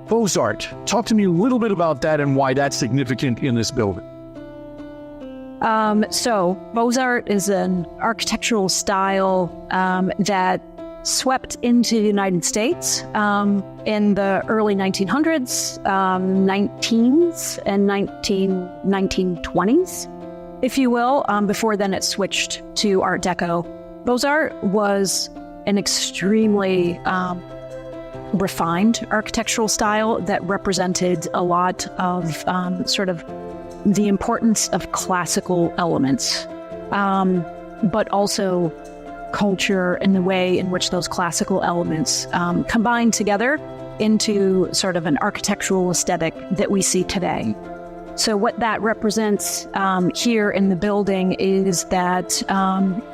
Beaux-Art. Talk to me a little bit about that and why that's significant in this building. So Beaux-Art is an architectural style that swept into the United States in the early 1900s, 19s, and 1920s, if you will. Before then, it switched to Art Deco. Beaux-Art was an extremely refined architectural style that represented a lot of sort of the importance of classical elements, but also culture and the way in which those classical elements combine together into sort of an architectural aesthetic that we see today. So what that represents here in the building is that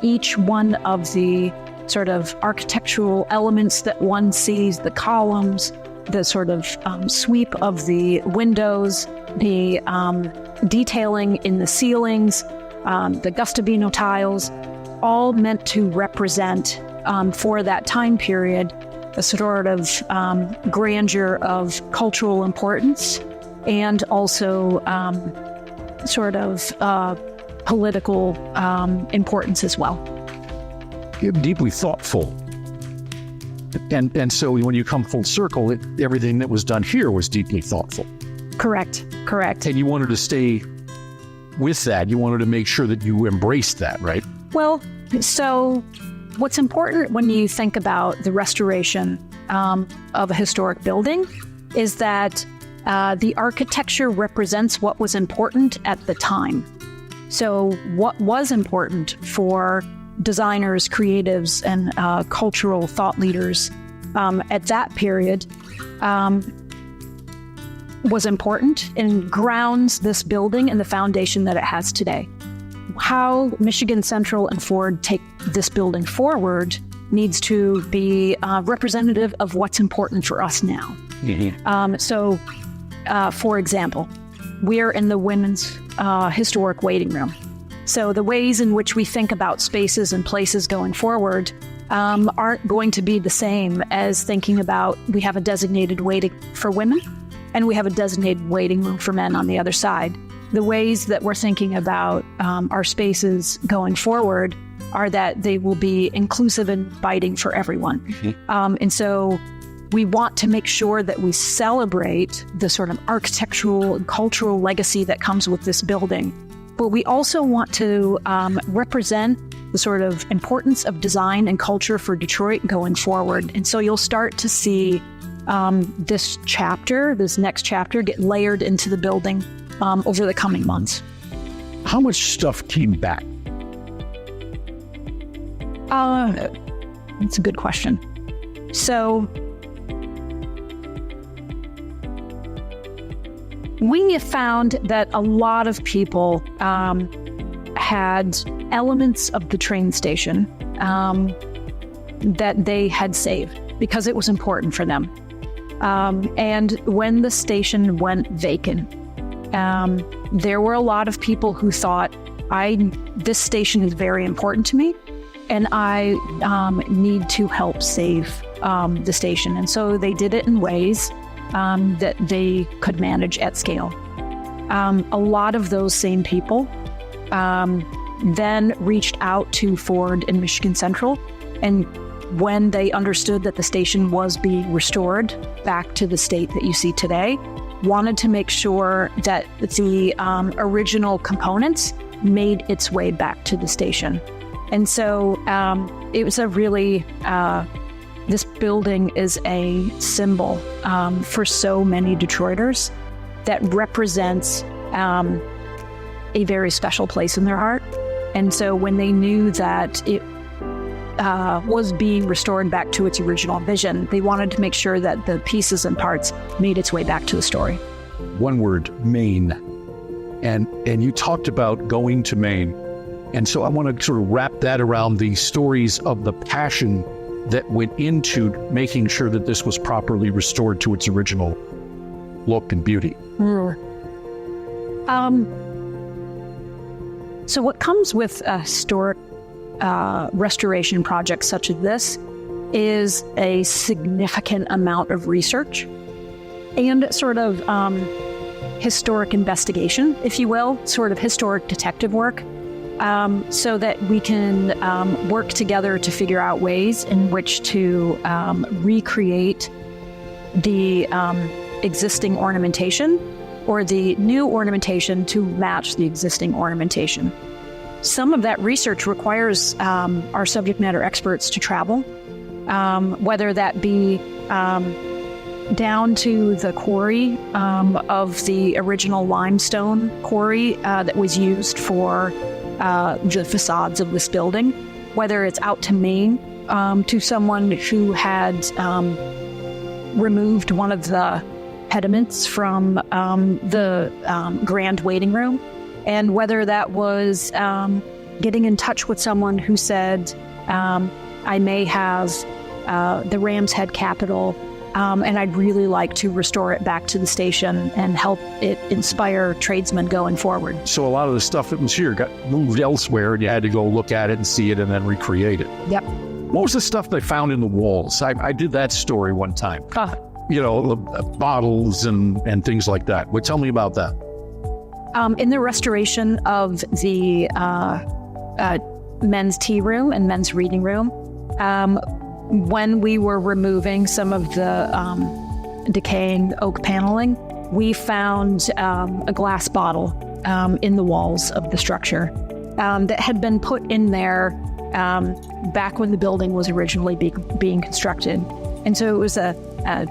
each one of the sort of architectural elements that one sees, the columns, the sort of sweep of the windows, the detailing in the ceilings, the Gustavino tiles, all meant to represent, for that time period, a sort of grandeur of cultural importance and also sort of political importance as well. You're deeply thoughtful. And so when you come full circle, everything that was done here was deeply thoughtful. Correct. And you wanted to stay with that. You wanted to make sure that you embraced that, right? Well, so what's important when you think about the restoration of a historic building is that the architecture represents what was important at the time. So what was important for designers, creatives, and cultural thought leaders at that period was important and grounds this building and the foundation that it has today. How Michigan Central and Ford take this building forward needs to be representative of what's important for us now. So, for example, we're in the women's historic waiting room. So the ways in which we think about spaces and places going forward aren't going to be the same as thinking about we have a designated waiting for women and we have a designated waiting room for men on the other side. The ways that we're thinking about our spaces going forward are that they will be inclusive and inviting for everyone. And so we want to make sure that we celebrate the sort of architectural and cultural legacy that comes with this building. But we also want to represent the sort of importance of design and culture for Detroit going forward. And so you'll start to see this next chapter, get layered into the building over the coming months. How much stuff came back? That's a good question. So we have found that a lot of people had elements of the train station that they had saved because it was important for them. And when the station went vacant, there were a lot of people who thought, this station is very important to me, and I need to help save the station. And so they did it in ways that they could manage at scale. A lot of those same people then reached out to Ford and Michigan Central, and when they understood that the station was being restored back to the state that you see today, wanted to make sure that the original components made its way back to the station. And so it was a really, this building is a symbol for so many Detroiters that represents a very special place in their heart. And so when they knew that it was being restored back to its original vision, they wanted to make sure that the pieces and parts made its way back to the story. One word, Maine. And you talked about going to Maine. And so I want to sort of wrap that around the stories of the passion that went into making sure that this was properly restored to its original look and beauty. So what comes with a historic restoration project such as this is a significant amount of research and sort of historic investigation, if you will, sort of historic detective work, so that we can work together to figure out ways in which to recreate the existing ornamentation or the new ornamentation to match the existing ornamentation. Some of that research requires our subject matter experts to travel, whether that be down to the quarry of the original limestone quarry that was used for the facades of this building, whether it's out to Maine to someone who had removed one of the pediments from the grand waiting room, and whether that was getting in touch with someone who said, I may have the Ram's Head Capitol, and I'd really like to restore it back to the station and help it inspire tradesmen going forward. So a lot of the stuff that was here got moved elsewhere, and you had to go look at it and see it and then recreate it. Yep. What was the stuff they found in the walls? I did that story one time. You know, bottles and things like that. Well, tell me about that. In the restoration of the men's tea room and men's reading room, when we were removing some of the decaying oak paneling, we found a glass bottle in the walls of the structure that had been put in there back when the building was originally being constructed. And so it was a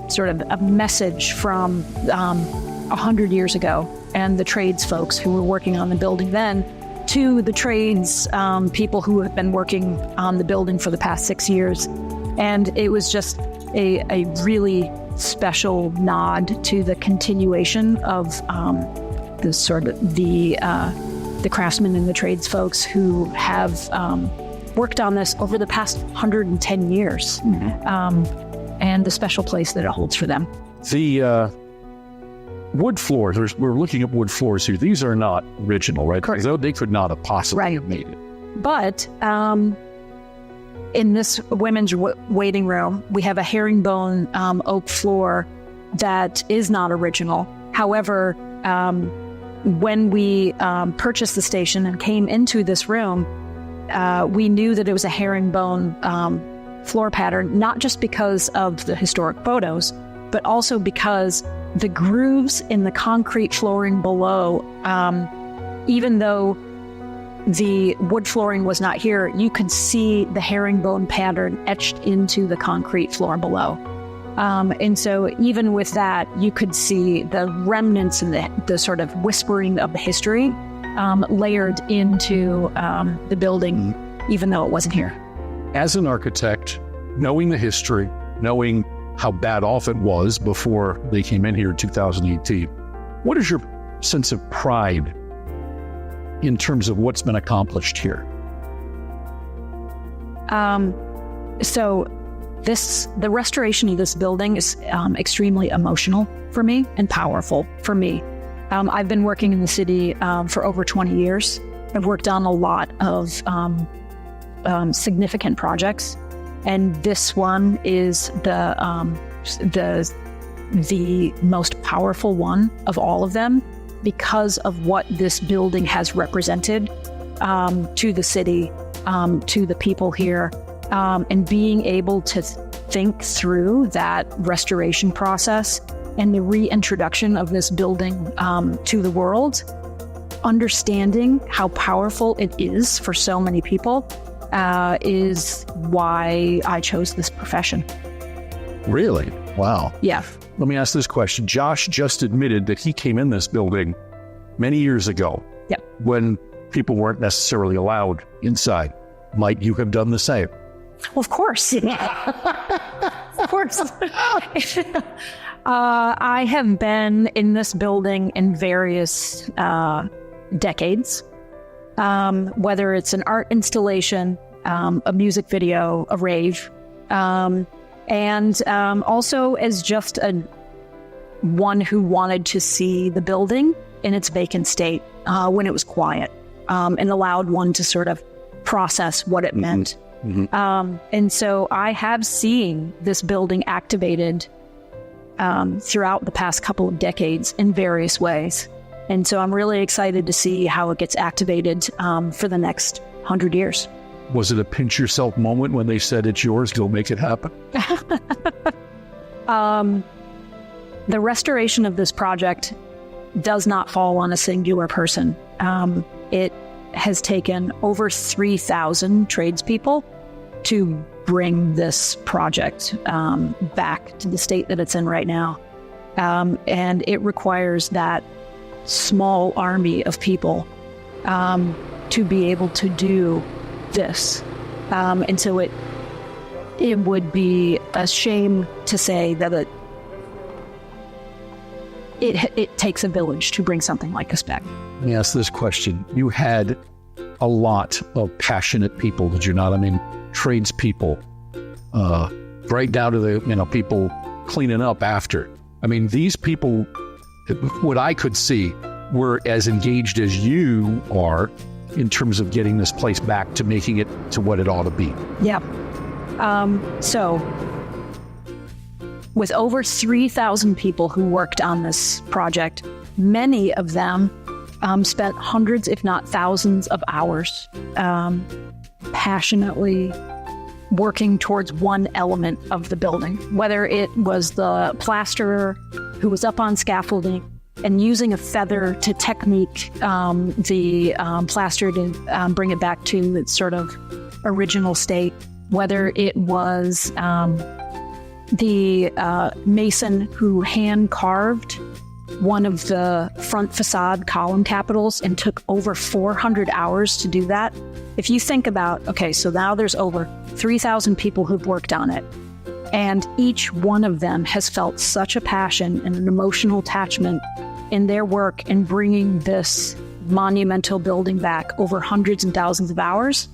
sort of a message from 100 years ago, and the trades folks who were working on the building then to the trades people who have been working on the building for the past 6 years. And it was just a really special nod to the continuation of the sort of the craftsmen and the trades folks who have worked on this over the past 110 years, and the special place that it holds for them. The wood floors, we're looking at wood floors here. These are not original, right? Correct. They could not have possibly have made it. But in this women's waiting room, we have a herringbone oak floor that is not original. However, when we purchased the station and came into this room, we knew that it was a herringbone floor pattern, not just because of the historic photos, but also because the grooves in the concrete flooring below, even though the wood flooring was not here, you could see the herringbone pattern etched into the concrete floor below. And so even with that, you could see the remnants and the sort of whispering of the history layered into the building, even though it wasn't here. As an architect, knowing the history, knowing how bad off it was before they came in here in 2018, what is your sense of pride in terms of what's been accomplished here? So the restoration of this building is extremely emotional for me and powerful for me. I've been working in the city for over 20 years. I've worked on a lot of significant projects, and this one is the most powerful one of all of them, because of what this building has represented to the city, to the people here, and being able to think through that restoration process and the reintroduction of this building to the world, understanding how powerful it is for so many people is why I chose this profession. Really? Wow. Yeah. Let me ask this question. Josh just admitted that he came in this building many years ago. Yep. When people weren't necessarily allowed inside. Might you have done the same? Well, of course. Of course. I have been in this building in various decades, whether it's an art installation, a music video, a rave, and also as just one who wanted to see the building in its vacant state when it was quiet, and allowed one to sort of process what it meant. Mm-hmm. And so I have seen this building activated throughout the past couple of decades in various ways. And so I'm really excited to see how it gets activated for the next 100 years. Was it a pinch yourself moment when they said it's yours, go make it happen? The restoration of this project does not fall on a singular person. It has taken over 3,000 tradespeople to bring this project back to the state that it's in right now. And it requires that small army of people to be able to do this. And so it would be a shame to say that it takes a village to bring something like this back. Let me ask this question. You had a lot of passionate people, did you not? I mean, tradespeople, right down to the people cleaning up after. I mean, these people, what I could see, were as engaged as you are in terms of getting this place back to making it to what it ought to be. Yeah. So with over 3,000 people who worked on this project, many of them spent hundreds, if not thousands of hours passionately working towards one element of the building, whether it was the plasterer who was up on scaffolding and using a feather to technique the plaster to bring it back to its sort of original state, whether it was the mason who hand carved one of the front facade column capitals and took over 400 hours to do that. If you think about, okay, so now there's over 3,000 people who've worked on it, and each one of them has felt such a passion and an emotional attachment in their work in bringing this monumental building back over hundreds and thousands of hours.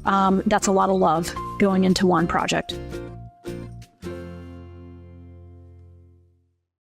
That's a lot of love going into one project.